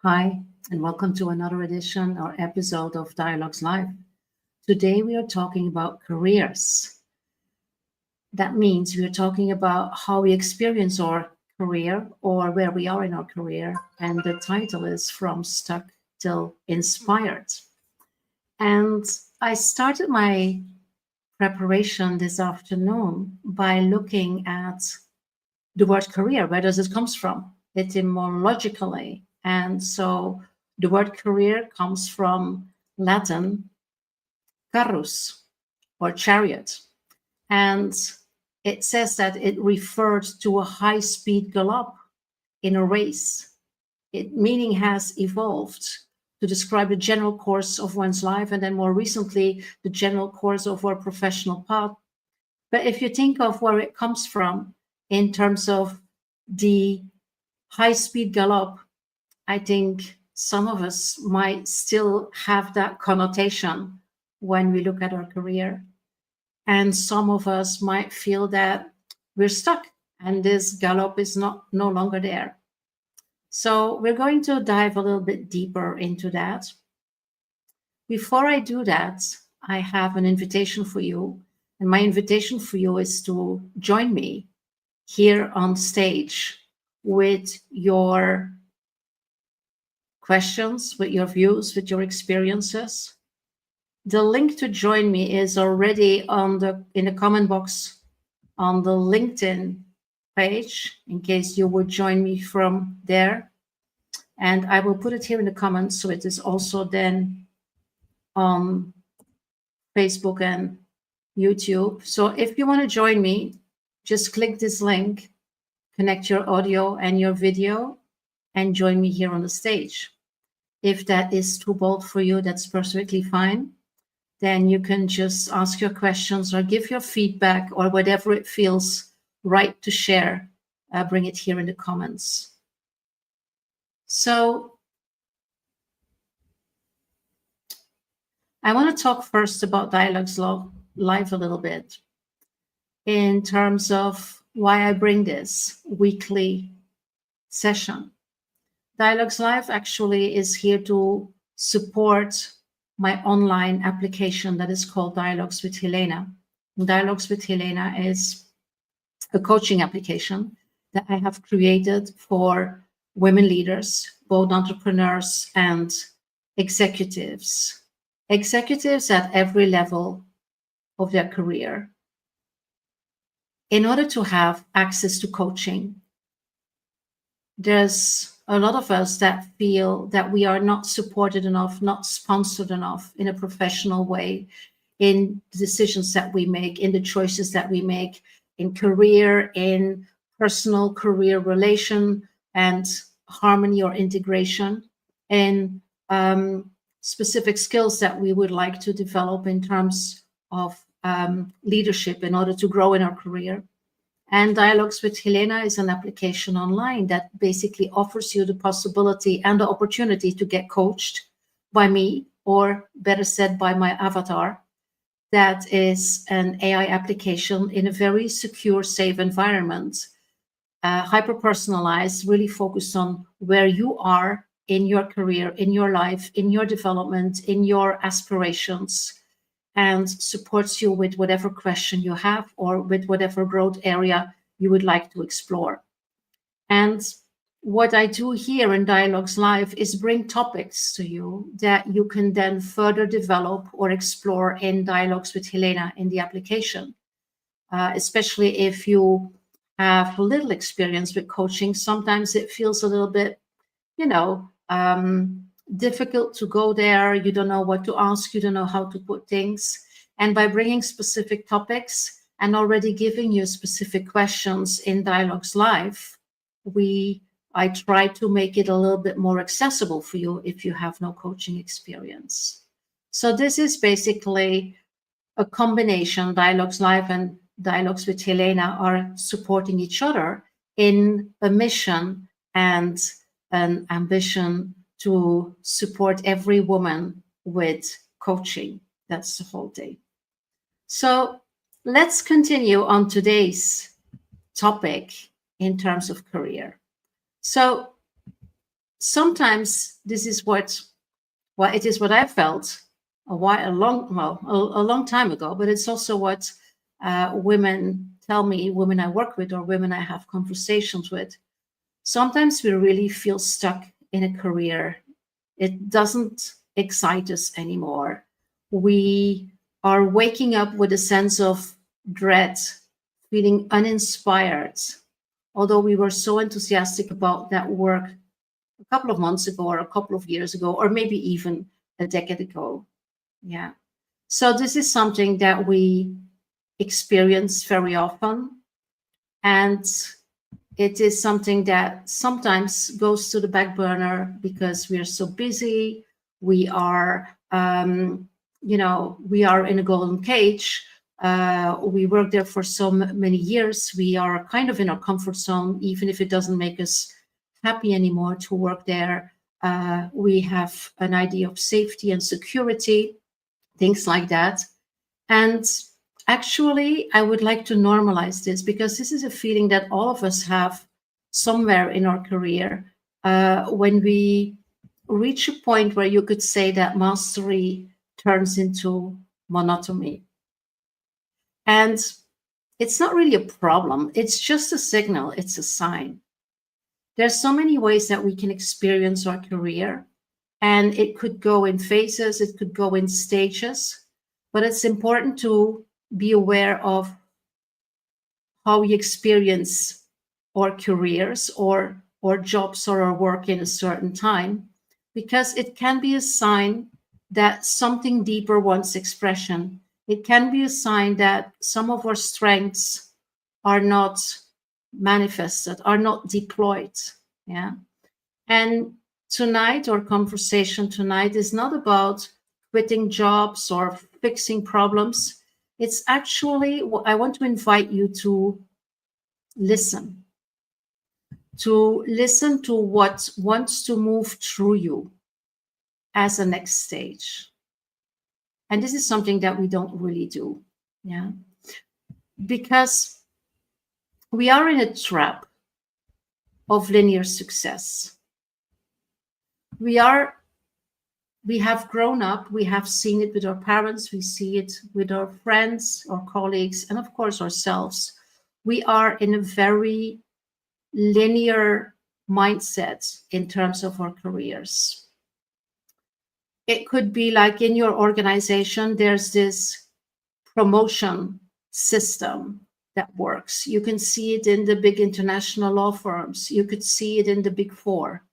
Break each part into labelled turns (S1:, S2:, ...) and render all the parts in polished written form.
S1: Hi, and welcome to another edition or episode of Dialogues Live. Today we are talking about careers. That means we are talking about how we experience our career or where we are in our career. And the title is From Stuck Till Inspired. And I started my preparation this afternoon by looking at the word career. Where does it come from? Etymologically. And so the word career comes from Latin carrus or chariot. And it says that it referred to a high speed gallop in a race. Meaning has evolved to describe the general course of one's life and then more recently, the general course of our professional path. But if you think of where it comes from in terms of the high speed gallop, I think some of us might still have that connotation when we look at our career. And some of us might feel that we're stuck and this gallop is no longer there. So we're going to dive a little bit deeper into that. Before I do that, I have an invitation for you. And my invitation for you is to join me here on stage with your questions, with your views, with your experiences. The link to join me is already in the comment box on the LinkedIn page, in case you would join me from there. And I will put it here in the comments, so it is also then on Facebook and YouTube. So if you want to join me, just click this link, connect your audio and your video, and join me here on the stage. If that is too bold for you, that's perfectly fine. Then you can just ask your questions or give your feedback or whatever it feels right to share. Bring it here in the comments. So I want to talk first about Dialogues Live a little bit in terms of why I bring this weekly session. Dialogues Live actually is here to support my online application that is called Dialogues with Helena. Dialogues with Helena is a coaching application that I have created for women leaders, both entrepreneurs and executives. Executives at every level of their career. In order to have access to coaching, there's a lot of us that feel that we are not supported enough, not sponsored enough in a professional way in the decisions that we make, in the choices that we make, in career, in personal career relation and harmony or integration, in specific skills that we would like to develop in terms of leadership in order to grow in our career. And Dialogues with Helena is an application online that basically offers you the possibility and the opportunity to get coached by me, or better said, by my avatar. That is an AI application in a very secure, safe environment, hyper-personalized, really focused on where you are in your career, in your life, in your development, in your aspirations, and supports you with whatever question you have or with whatever growth area you would like to explore. And what I do here in Dialogues Live is bring topics to you that you can then further develop or explore in Dialogues with Helena in the application. Especially if you have little experience with coaching, sometimes it feels a little bit, difficult to go there. You don't know what to ask. You don't know how to put things. And by bringing specific topics and already giving you specific questions in Dialogues Live, I try to make it a little bit more accessible for you if you have no coaching experience. So this is basically a combination. Dialogues Live and Dialogues with Helena are supporting each other in a mission and an ambition to support every woman with coaching. That's the whole day. So let's continue on today's topic in terms of career. So sometimes this is well, it is what I felt a long time ago, but it's also what women tell me, women I work with or women I have conversations with. Sometimes we really feel stuck in a career. It doesn't excite us anymore. We are waking up with a sense of dread, feeling uninspired, although we were so enthusiastic about that work a couple of months ago or a couple of years ago, or maybe even a decade ago. Yeah. So this is something that we experience very often. And it is something that sometimes goes to the back burner because we are so busy. We are, we are in a golden cage. We work there for so many years. We are kind of in our comfort zone, even if it doesn't make us happy anymore to work there. We have an idea of safety and security, things like that. And actually, I would like to normalize this because this is a feeling that all of us have somewhere in our career when we reach a point where you could say that mastery turns into monotony. And it's not really a problem, it's just a signal, it's a sign. There's so many ways that we can experience our career, and it could go in phases, it could go in stages, but it's important to be aware of how we experience our careers or jobs or our work in a certain time, because it can be a sign that something deeper wants expression. It can be a sign that some of our strengths are not manifested, are not deployed. Yeah. And tonight, our conversation tonight is not about quitting jobs or fixing problems. It's actually, I want to invite you to listen, to what wants to move through you as a next stage. And this is something that we don't really do. Yeah. Because we are in a trap of linear success. We have grown up, we have seen it with our parents, we see it with our friends, our colleagues, and of course ourselves. We are in a very linear mindset in terms of our careers. It could be like in your organization, there's this promotion system that works. You can see it in the big international law firms. You could see it in the big four.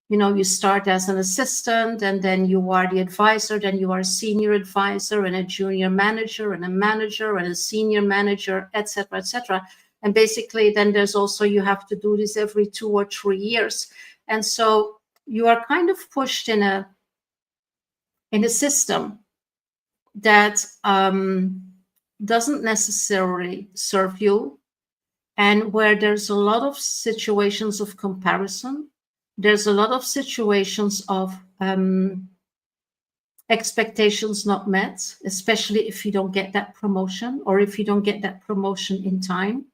S1: You start as an assistant, and then you are the advisor, then you are a senior advisor and a junior manager and a senior manager, etc., etc. And basically, then there's also, you have to do this every 2 or 3 years. And so you are kind of pushed in a system that doesn't necessarily serve you, and where there's a lot of situations of comparison. There's a lot of situations of expectations not met, especially if you don't get that promotion or if you don't get that promotion in time.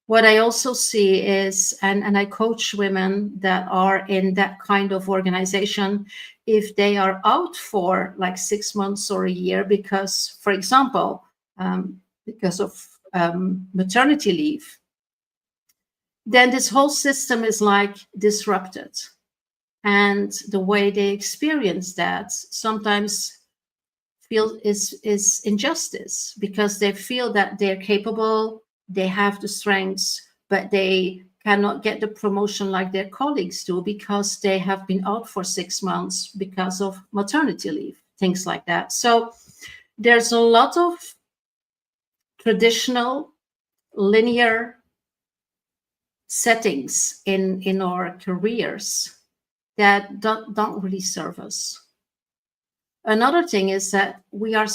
S1: What I also see is, and I coach women that are in that kind of organization, if they are out for like 6 months or a year because, for example, because of maternity leave, then this whole system is like disrupted. And the way they experience that sometimes is injustice, because they feel that they're capable, they have the strengths, but they cannot get the promotion like their colleagues do because they have been out for 6 months because of maternity leave, things like that. So there's a lot of traditional linear settings in our careers that don't really serve us. Another thing is that we are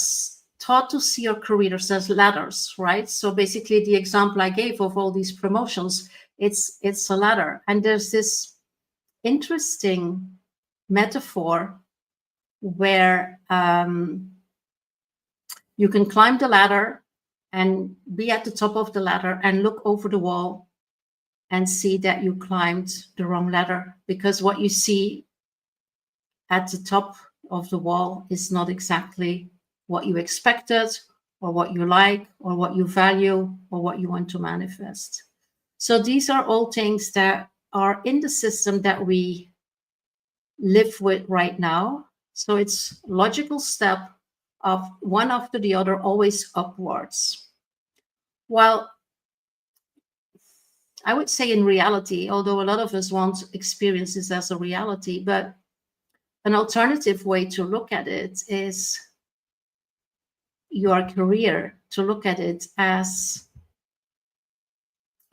S1: taught to see our careers as ladders, right? So basically, the example I gave of all these promotions, it's a ladder. And there's this interesting metaphor where you can climb the ladder and be at the top of the ladder and look over the wall and see that you climbed the wrong ladder, because what you see at the top of the wall is not exactly what you expected or what you like or what you value or what you want to manifest. So these are all things that are in the system that we live with right now. So it's logical step of one after the other, always upwards. While I would say in reality, although a lot of us want experiences as a reality, but an alternative way to look at it is your career, to look at it as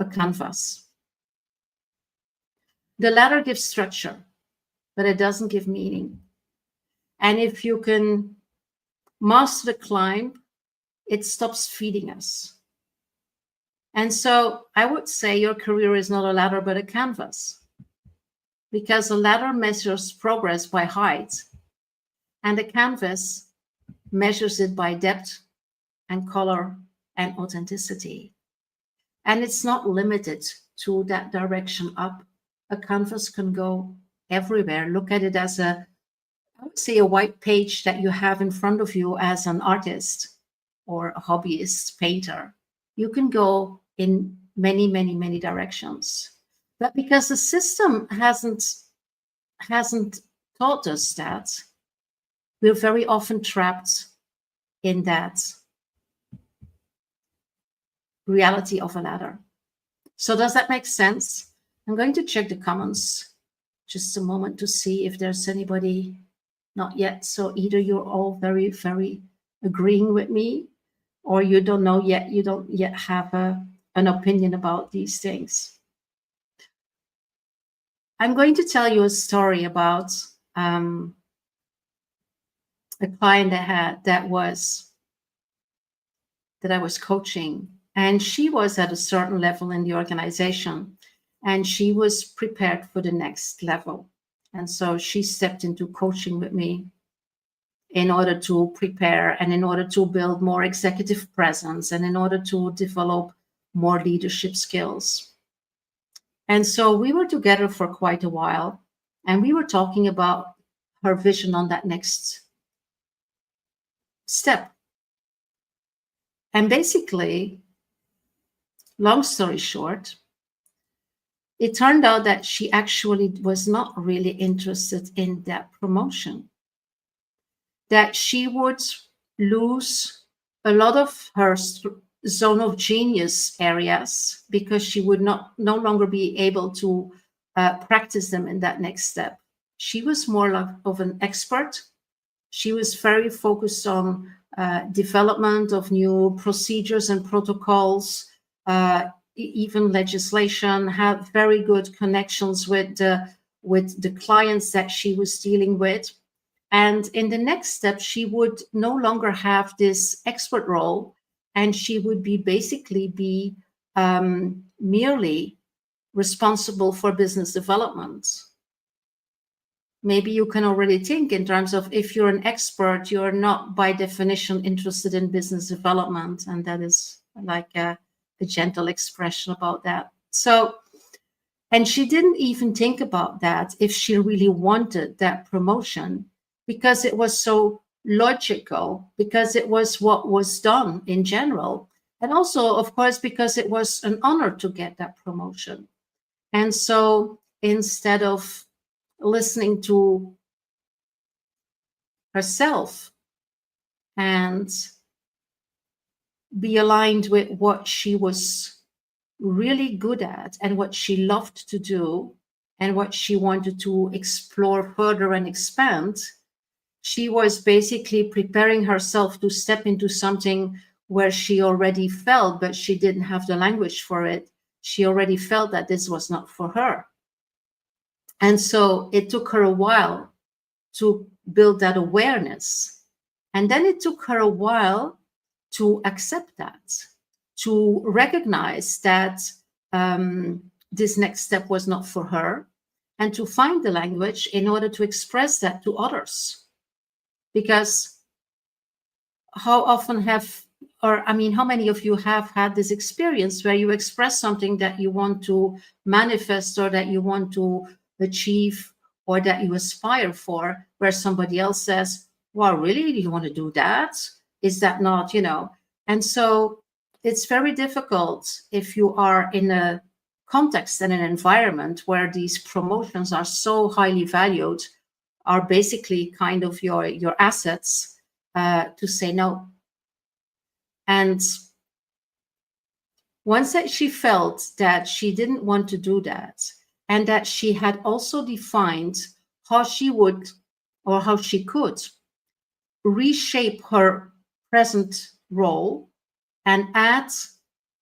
S1: a canvas. The ladder gives structure, but it doesn't give meaning. And if you can master the climb, it stops feeding us. And so I would say your career is not a ladder, but a canvas, because a ladder measures progress by height, and a canvas measures it by depth and color and authenticity. And it's not limited to that direction up. A canvas can go everywhere. Look at it as I would say, a white page that you have in front of you as an artist or a hobbyist painter. You can go in many, many, many directions. But because the system hasn't taught us that, we're very often trapped in that reality of a ladder. So does that make sense? I'm going to check the comments just a moment to see if there's anybody. Not yet. So either you're all very, very agreeing with me, or you don't know yet, you don't yet have an opinion about these things. I'm going to tell you a story about a client that I was coaching, and she was at a certain level in the organization, and she was prepared for the next level. And so she stepped into coaching with me in order to prepare and in order to build more executive presence and in order to develop more leadership skills. And so we were together for quite a while, and we were talking about her vision on that next step. And basically, long story short, it turned out that she actually was not really interested in that promotion, that she would lose a lot of her zone of genius areas because she would no longer be able to practice them in that next step. She was more of an expert. She was very focused on development of new procedures and protocols, even legislation, had very good connections with the clients that she was dealing with. And in the next step, she would no longer have this expert role, and she would basically be merely responsible for business development. Maybe you can already think in terms of, if you're an expert, you're not by definition interested in business development. And that is like a gentle expression about that. So, and she didn't even think about that if she really wanted that promotion, because it was so logical, because it was what was done in general. And also, of course, because it was an honor to get that promotion. And so instead of listening to herself and be aligned with what she was really good at and what she loved to do and what she wanted to explore further and expand, she was basically preparing herself to step into something where she already felt, but she didn't have the language for it. She already felt that this was not for her. And so it took her a while to build that awareness. And then it took her a while to accept that, to recognize that this next step was not for her, and to find the language in order to express that to others. Because how often have or I mean, how many of you have had this experience where you express something that you want to manifest or that you want to achieve or that you aspire for, where somebody else says, well, really, do you want to do that? Is that not, And so it's very difficult if you are in a context and an environment where these promotions are so highly valued, are basically kind of your assets, to say no. And once that she felt that she didn't want to do that, and that she had also defined how she would or how she could reshape her present role and add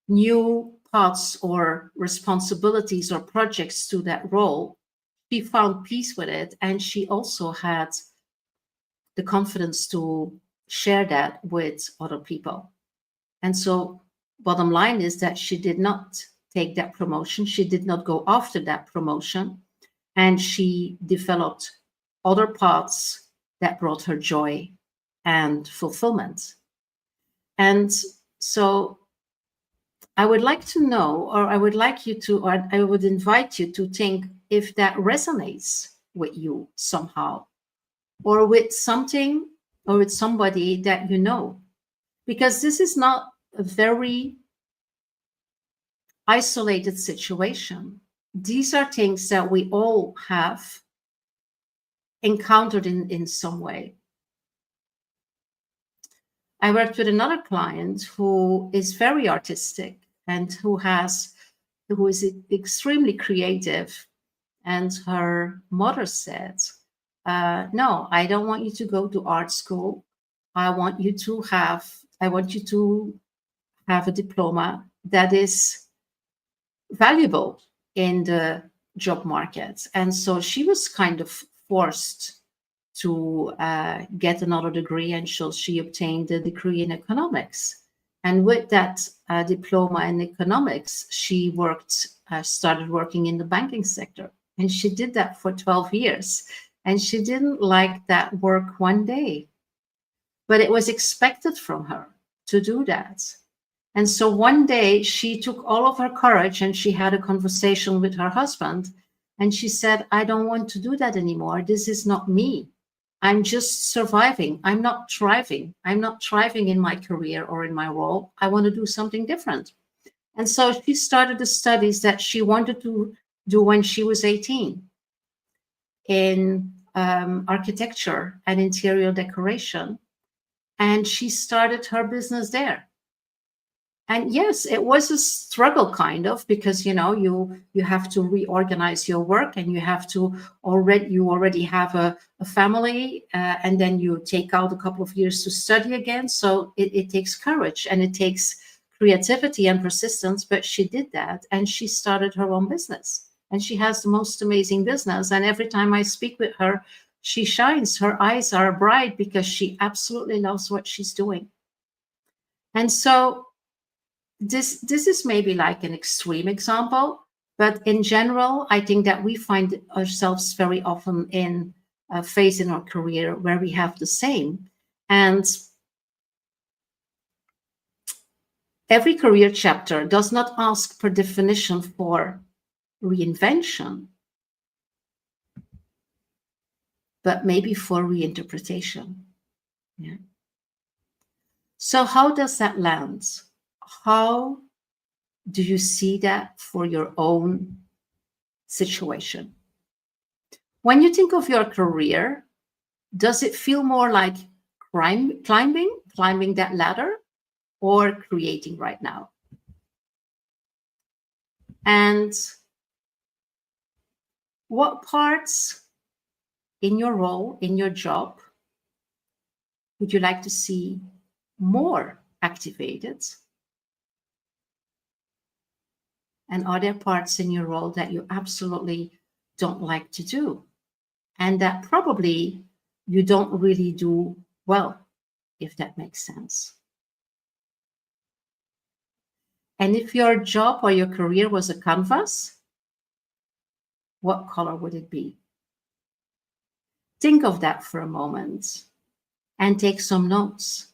S1: new parts or responsibilities or projects to that role, she found peace with it. And she also had the confidence to share that with other people. And so, bottom line is that she did not take that promotion. She did not go after that promotion. And she developed other paths that brought her joy and fulfillment. And so, I would like to know, or I would like you to, or I would invite you to think if that resonates with you somehow, or with something, or with somebody that you know. Because this is not a very isolated situation. These are things that we all have encountered in some way. I worked with another client who is very artistic and who is extremely creative. And her mother said, no, I don't want you to go to art school. I want you to have a diploma that is valuable in the job market. And so she was kind of forced to get another degree, and so she obtained a degree in economics. And with that diploma in economics, she started working in the banking sector. And she did that for 12 years. And she didn't like that work one day, but it was expected from her to do that. And so one day she took all of her courage and she had a conversation with her husband. And she said, I don't want to do that anymore. This is not me. I'm just surviving. I'm not thriving. I'm not thriving in my career or in my role. I want to do something different. And so she started the studies that she wanted to do when she was 18 in architecture and interior decoration. And she started her business there. And yes, it was a struggle kind of, because you have to reorganize your work, and you already have a family, and then you take out a couple of years to study again. So it takes courage and it takes creativity and persistence, but she did that, and she started her own business, and she has the most amazing business. And every time I speak with her, she shines. Her eyes are bright because she absolutely loves what she's doing. And so this is maybe like an extreme example, but in general, I think that we find ourselves very often in a phase in our career where we have the same. And every career chapter does not ask per definition for reinvention, but maybe for reinterpretation. Yeah. So how does that land? How do you see that for your own situation? When you think of your career, does it feel more like climbing that ladder, or creating right now? And what parts in your role, in your job, would you like to see more activated? And are there parts in your role that you absolutely don't like to do, and that probably you don't really do well, if that makes sense? And if your job or your career was a canvas, what color would it be? Think of that for a moment and take some notes.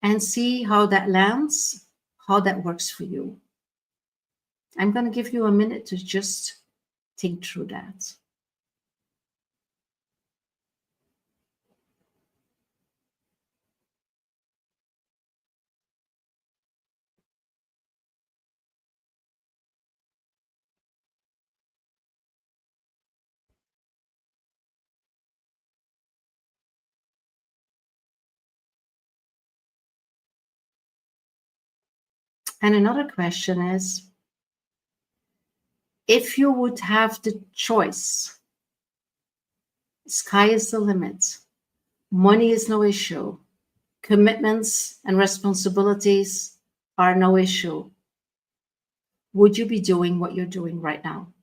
S1: and see how that lands, how that works for you. I'm going to give you a minute to just think through that. And another question is, if you would have the choice, sky is the limit, money is no issue, commitments and responsibilities are no issue, would you be doing what you're doing right now?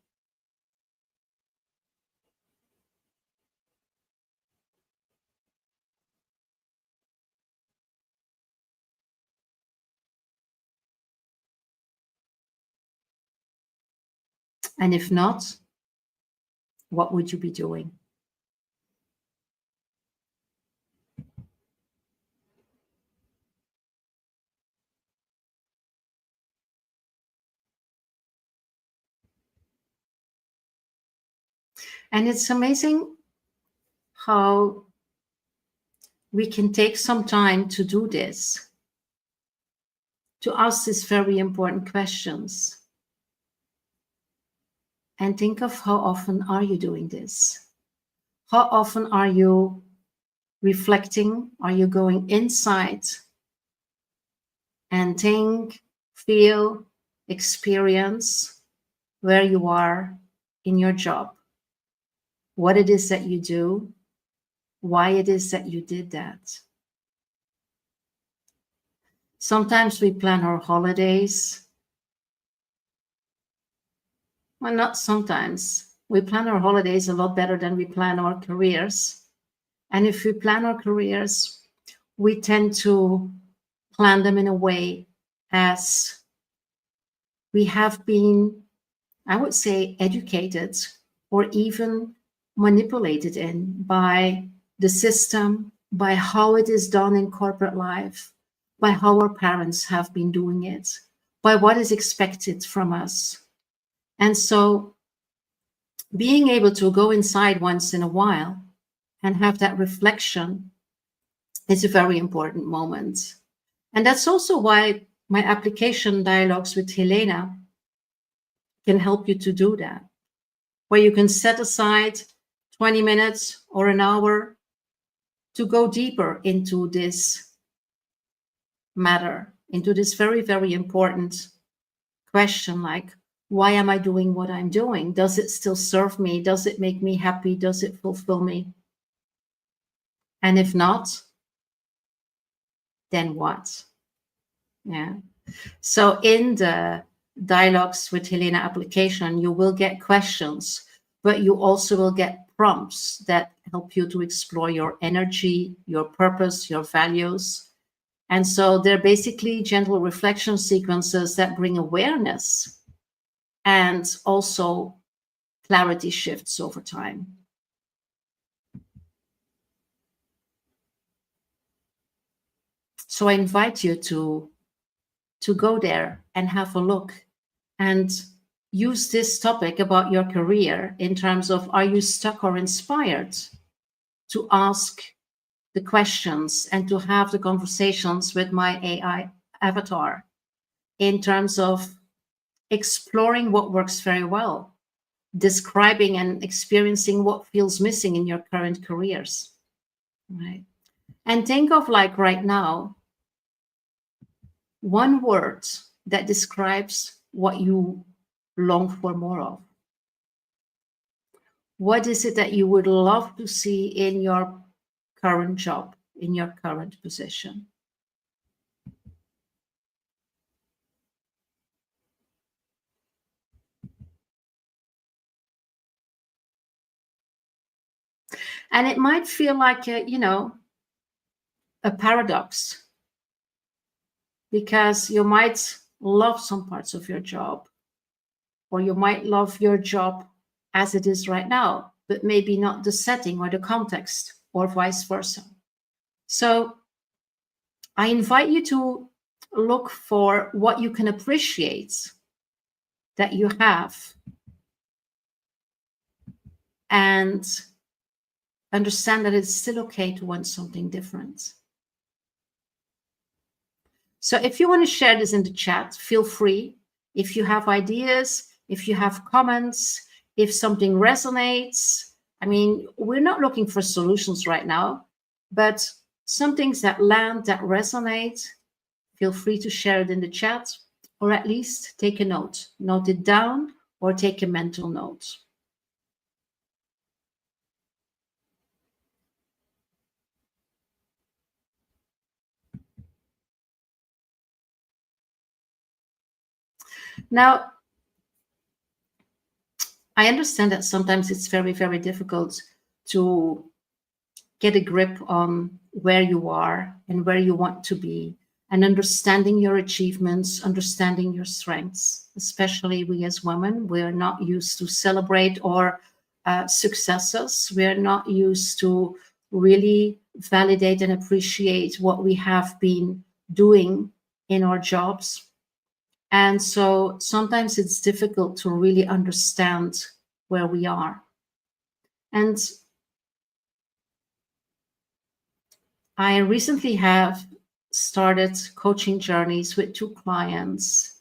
S1: And if not, what would you be doing? And it's amazing how we can take some time to do this, to ask these very important questions. And think of how often are you doing this? How often are you reflecting? Are you going inside and think, feel, experience where you are in your job, what it is that you do, why it is that you did that? Sometimes we plan our holidays. Well, not sometimes. We plan our holidays a lot better than we plan our careers. And if we plan our careers, we tend to plan them in a way as we have been, I would say, educated or even manipulated in by the system, by how it is done in corporate life, by how our parents have been doing it, by what is expected from us. And so being able to go inside once in a while and have that reflection is a very important moment. And that's also why my application Dialogues with Helena can help you to do that, where you can set aside 20 minutes or an hour to go deeper into this matter, into this very, very important question, like, why am I doing what I'm doing? Does it still serve me? Does it make me happy? Does it fulfill me? And if not, then what? Yeah. So in the Dialogues with Helena application, you will get questions, but you also will get prompts that help you to explore your energy, your purpose, your values. And so they're basically gentle reflection sequences that bring awareness and also clarity shifts over time. So I invite you to go there and have a look and use this topic about your career in terms of, are you stuck or inspired, to ask the questions and to have the conversations with my AI avatar in terms of exploring what works very well, describing and experiencing what feels missing in your current careers, right? And think of, like, right now, one word that describes what you long for more of. What is it that you would love to see in your current job, in your current position? And it might feel like a paradox, because you might love some parts of your job, or you might love your job as it is right now, but maybe not the setting or the context, or vice versa. So I invite you to look for what you can appreciate that you have and understand that it's still okay to want something different. So if you want to share this in the chat, feel free. If you have ideas, if you have comments, if something resonates, I mean, we're not looking for solutions right now, but some things that land, that resonate, feel free to share it in the chat, or at least take a note. Note it down or take a mental note. Now, I understand that sometimes it's very, very difficult to get a grip on where you are and where you want to be, and understanding your achievements, understanding your strengths. Especially we as women, we're not used to celebrate our successes. We're not used to really validate and appreciate what we have been doing in our jobs. And so sometimes it's difficult to really understand where we are. And I recently have started coaching journeys with two clients,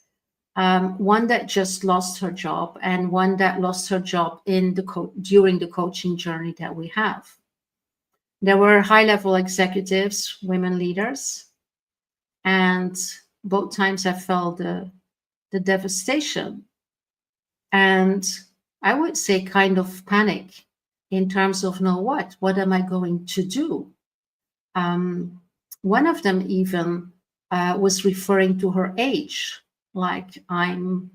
S1: one that just lost her job and one that lost her job during the coaching journey that we have. There were high-level executives, women leaders, and both times I felt the devastation and I would say kind of panic in terms of, no, what am I going to do? One of them even was referring to her age, like, I'm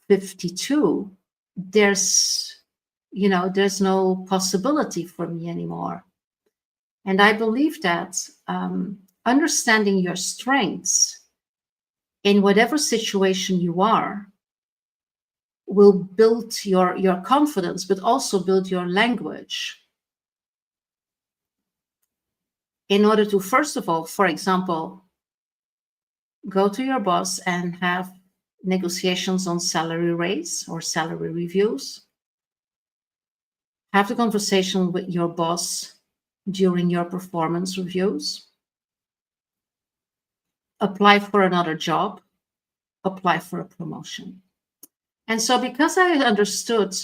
S1: 52. There's no possibility for me anymore. And I believe that understanding your strengths in whatever situation you are will build your confidence, but also build your language in order to, first of all, for example, go to your boss and have negotiations on salary raise or salary reviews. Have the conversation with your boss during your performance reviews. Apply for another job. Apply for a promotion. And so because I understood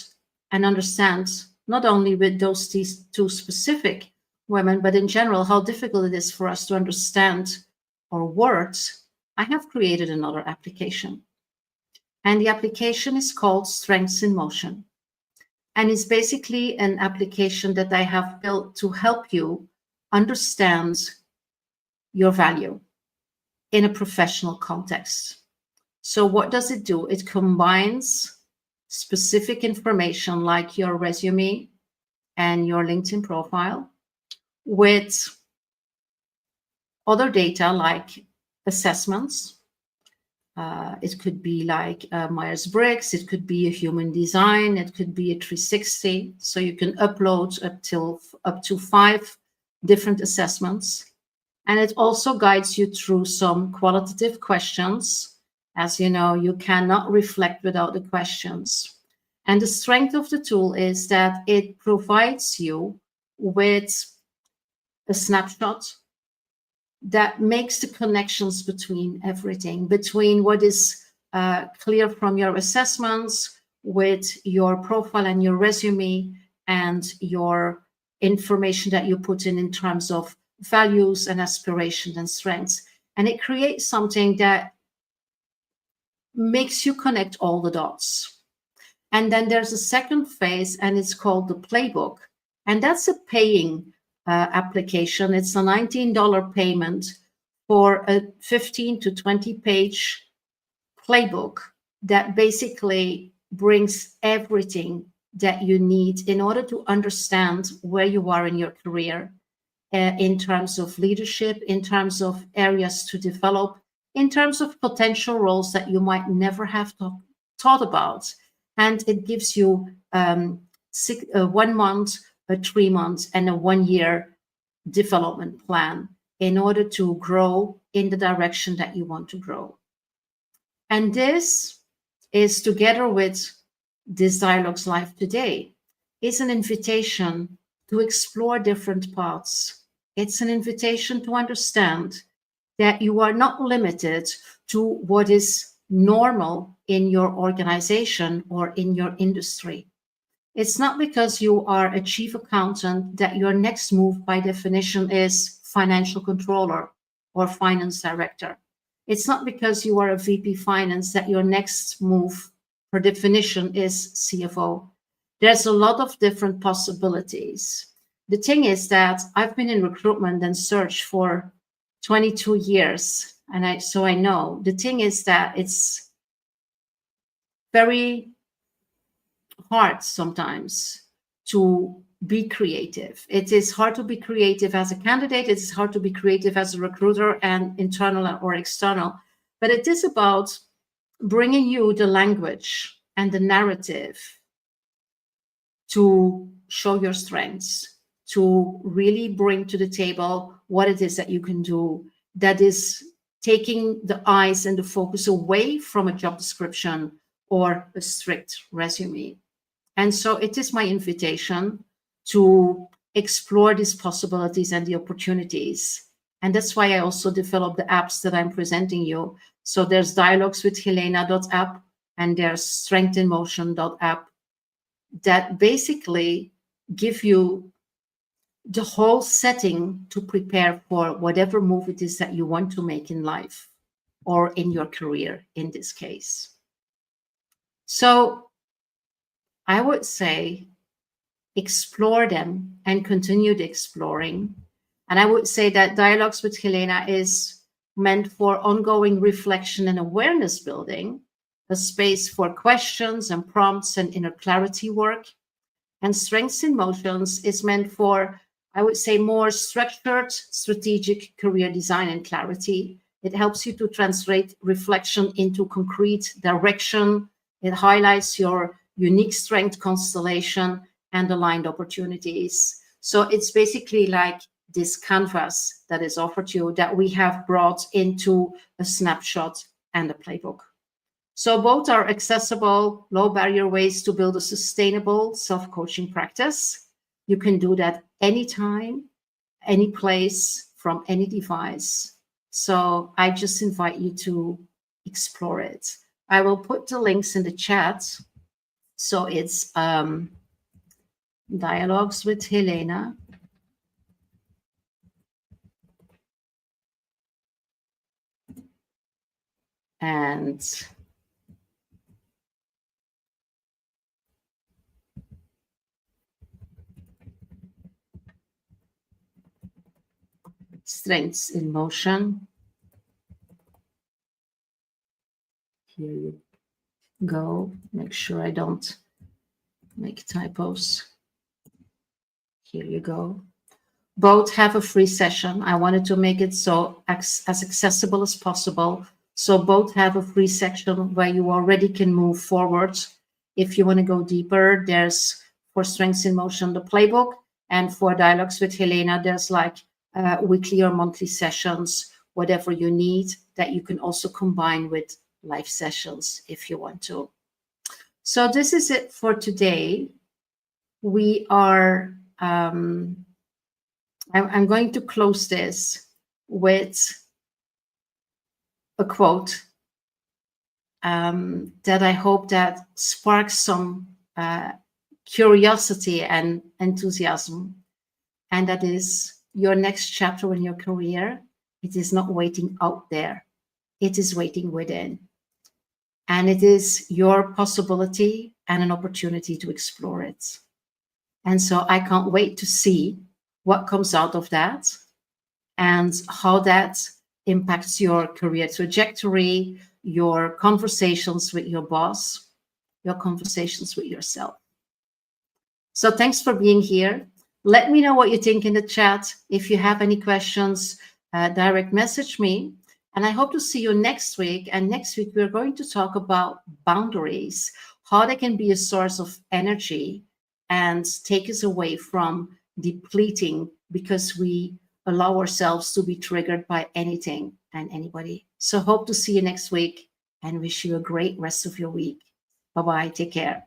S1: and understand, not only with these two specific women, but in general, how difficult it is for us to understand our words, I have created another application. And the application is called Strengths in Motion. And it's basically an application that I have built to help you understand your value in a professional context. So what does it do? It combines specific information like your resume and your LinkedIn profile with other data like assessments. It could be like Myers-Briggs, it could be a human design, it could be a 360. So you can upload up to 5 different assessments. And it also guides you through some qualitative questions. As you know, you cannot reflect without the questions. And the strength of the tool is that it provides you with a snapshot that makes the connections between everything, between what is clear from your assessments, with your profile and your resume, and your information that you put in terms of values and aspirations and strengths. And it creates something that makes you connect all the dots. And then there's a second phase, and it's called the playbook. And that's a paying application. It's a $19 payment for a 15 to 20 page playbook that basically brings everything that you need in order to understand where you are in your career, in terms of leadership, in terms of areas to develop, in terms of potential roles that you might never have thought about. And it gives you 1 month, a 3 months, and a 1 year development plan. in order to grow in the direction that you want to grow. And this is, together with this Dialogues Live today, is an invitation to explore different paths. It's an invitation to understand that you are not limited to what is normal in your organization or in your industry. It's not because you are a chief accountant that your next move by definition is financial controller or finance director. It's not because you are a VP finance that your next move per definition is CFO. There's a lot of different possibilities. The thing is that I've been in recruitment and search for 22 years, and I know. The thing is that it's very hard sometimes to be creative. It is hard to be creative as a candidate. It is hard to be creative as a recruiter, and internal or external. But it is about bringing you the language and the narrative to show your strengths, to really bring to the table what it is that you can do, that is taking the eyes and the focus away from a job description or a strict resume. And so it is my invitation to explore these possibilities and the opportunities. And that's why I also developed the apps that I'm presenting you. So there's dialogueswithhelena.app and there's strengthinmotion.app that basically give you the whole setting to prepare for whatever move it is that you want to make in life or in your career in this case. So I would say explore them and continue the exploring. And I would say that Dialogues with Helena is meant for ongoing reflection and awareness building, a space for questions and prompts and inner clarity work. And Strengths in Motions is meant for, I would say, more structured, strategic career design and clarity. It helps you to translate reflection into concrete direction. It highlights your unique strength constellation and aligned opportunities. So it's basically like this canvas that is offered to you that we have brought into a snapshot and a playbook. So both are accessible, low barrier ways to build a sustainable self-coaching practice. You can do that anytime, any place, from any device. So I just invite you to explore it. I will put the links in the chat. So it's Dialogues with Helena. And Strengths in Motion. Here you go. Make sure I don't make typos. Here you go. Both have a free session. I wanted to make it so as accessible as possible. So both have a free section where you already can move forward. If you want to go deeper, there's for Strengths in Motion, the playbook. And for Dialogues with Helena, there's like weekly or monthly sessions, whatever you need, that you can also combine with live sessions if you want to. So this is it for today. We are, I'm going to close this with a quote that I hope that sparks some curiosity and enthusiasm. And that is, your next chapter in your career, it is not waiting out there. It is waiting within. And it is your possibility and an opportunity to explore it. And so I can't wait to see what comes out of that and how that impacts your career trajectory, your conversations with your boss, your conversations with yourself. So thanks for being here. Let me know what you think in the chat. If you have any questions, direct message me. And I hope to see you next week. And next week, we're going to talk about boundaries, how they can be a source of energy and take us away from depleting because we allow ourselves to be triggered by anything and anybody. So hope to see you next week and wish you a great rest of your week. Bye bye. Take care.